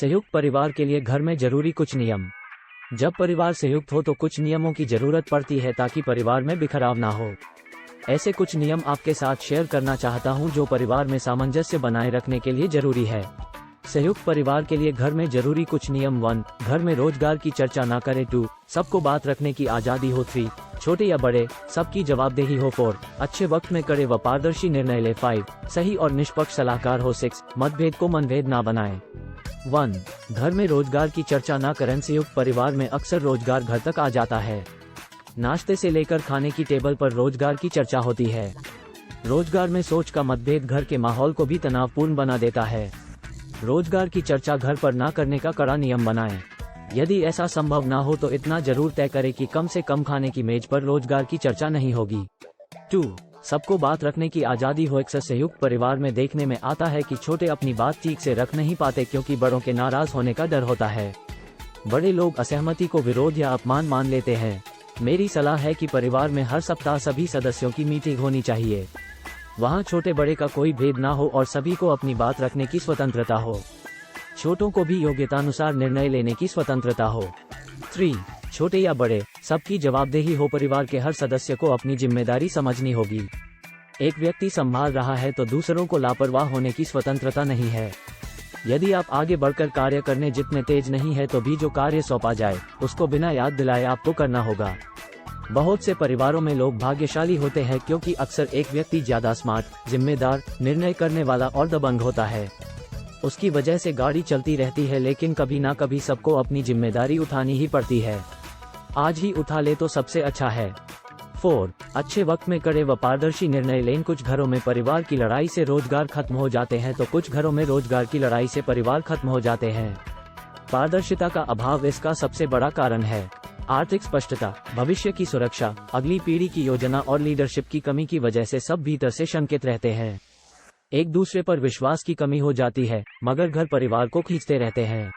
संयुक्त परिवार के लिए घर में जरूरी कुछ नियम। जब परिवार संयुक्त हो तो कुछ नियमों की जरूरत पड़ती है ताकि परिवार में बिखराव ना हो। ऐसे कुछ नियम आपके साथ शेयर करना चाहता हूं जो परिवार में सामंजस्य बनाए रखने के लिए जरूरी है। संयुक्त परिवार के लिए घर में जरूरी कुछ नियम। 1. घर में रोजगार की चर्चा ना करें। 2. सबको बात रखने की आजादी हो। 3. छोटे या बड़े सबकी जवाबदेही हो। 4. अच्छे वक्त में करे व पारदर्शी निर्णय ले। 5. सही और निष्पक्ष सलाहकार हो। 6. मतभेद को मनभेद ना बनाएं। 1. घर में रोजगार की चर्चा ना करें। संयुक्त परिवार में अक्सर रोजगार घर तक आ जाता है। नाश्ते से लेकर खाने की टेबल पर रोजगार की चर्चा होती है। रोजगार में सोच का मतभेद घर के माहौल को भी तनावपूर्ण बना देता है। रोजगार की चर्चा घर पर ना करने का कड़ा नियम बनाएं। यदि ऐसा संभव ना हो तो इतना जरूर तय करें कि कम से कम खाने की मेज पर रोजगार की चर्चा नहीं होगी। 2. सबको बात रखने की आजादी हो। अक्सर संयुक्त परिवार में देखने में आता है कि छोटे अपनी बात ठीक से रख नहीं पाते क्योंकि बड़ों के नाराज होने का डर होता है। बड़े लोग असहमति को विरोध या अपमान मान लेते हैं। मेरी सलाह है कि परिवार में हर सप्ताह सभी सदस्यों की मीटिंग होनी चाहिए। वहां छोटे बड़े का कोई भेद ना हो और सभी को अपनी बात रखने की स्वतंत्रता हो। छोटों को भी योग्यतानुसार निर्णय लेने की स्वतंत्रता हो। 3. छोटे या बड़े सबकी जवाबदेही हो। परिवार के हर सदस्य को अपनी जिम्मेदारी समझनी होगी। एक व्यक्ति संभाल रहा है तो दूसरों को लापरवाह होने की स्वतंत्रता नहीं है। यदि आप आगे बढ़कर कार्य करने जितने तेज नहीं है तो भी जो कार्य सौंपा जाए उसको बिना याद दिलाए आपको करना होगा। बहुत से परिवारों में लोग भाग्यशाली होते हैं क्योंकि अक्सर एक व्यक्ति ज्यादा स्मार्ट, जिम्मेदार, निर्णय करने वाला और दबंग होता है। उसकी वजह से गाड़ी चलती रहती है लेकिन कभी ना कभी सबको अपनी जिम्मेदारी उठानी ही पड़ती है। आज ही उठा ले तो सबसे अच्छा है। 4. अच्छे वक्त में करे व पारदर्शी निर्णय लें। कुछ घरों में परिवार की लड़ाई से रोजगार खत्म हो जाते हैं तो कुछ घरों में रोजगार की लड़ाई से परिवार खत्म हो जाते हैं। पारदर्शिता का अभाव इसका सबसे बड़ा कारण है। आर्थिक स्पष्टता, भविष्य की सुरक्षा, अगली पीढ़ी की योजना और लीडरशिप की कमी की वजह से सब भीतर से शंकित रहते हैं। एक दूसरे पर विश्वास की कमी हो जाती है मगर घर परिवार को खींचते रहते हैं।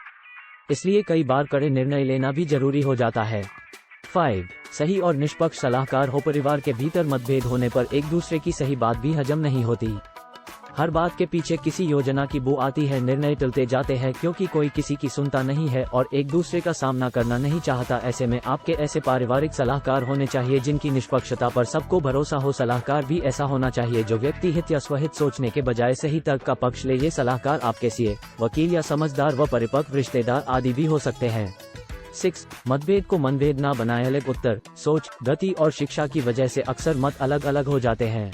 इसलिए कई बार कड़े निर्णय लेना भी जरूरी हो जाता है। 5. सही और निष्पक्ष सलाहकार हो। परिवार के भीतर मतभेद होने पर एक दूसरे की सही बात भी हजम नहीं होती। हर बात के पीछे किसी योजना की बू आती है। निर्णय टलते जाते हैं क्योंकि कोई किसी की सुनता नहीं है और एक दूसरे का सामना करना नहीं चाहता। ऐसे में आपके ऐसे पारिवारिक सलाहकार होने चाहिए जिनकी निष्पक्षता पर सबको भरोसा हो। सलाहकार भी ऐसा होना चाहिए जो व्यक्ति हित या स्वहित सोचने के बजाय सही तर्क का पक्ष ले। ये सलाहकार आपके सीए, वकील या समझदार व परिपक्व रिश्तेदार आदि भी हो सकते हैं। 6. मतभेद को मनभेद ना बनाएं। अलग उत्तर, सोच, गति और शिक्षा की वजह से अक्सर मत अलग अलग हो जाते हैं।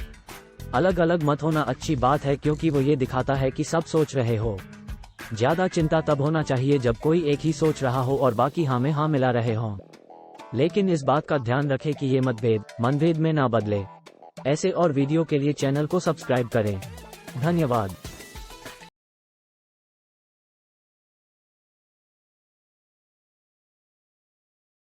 अलग अलग मत होना अच्छी बात है क्योंकि वो ये दिखाता है कि सब सोच रहे हो। ज्यादा चिंता तब होना चाहिए जब कोई एक ही सोच रहा हो और बाकी हाँ में हाँ मिला रहे हों। लेकिन इस बात का ध्यान रखें कि ये मतभेद मनभेद में ना बदले। ऐसे और वीडियो के लिए चैनल को सब्सक्राइब करें। धन्यवाद।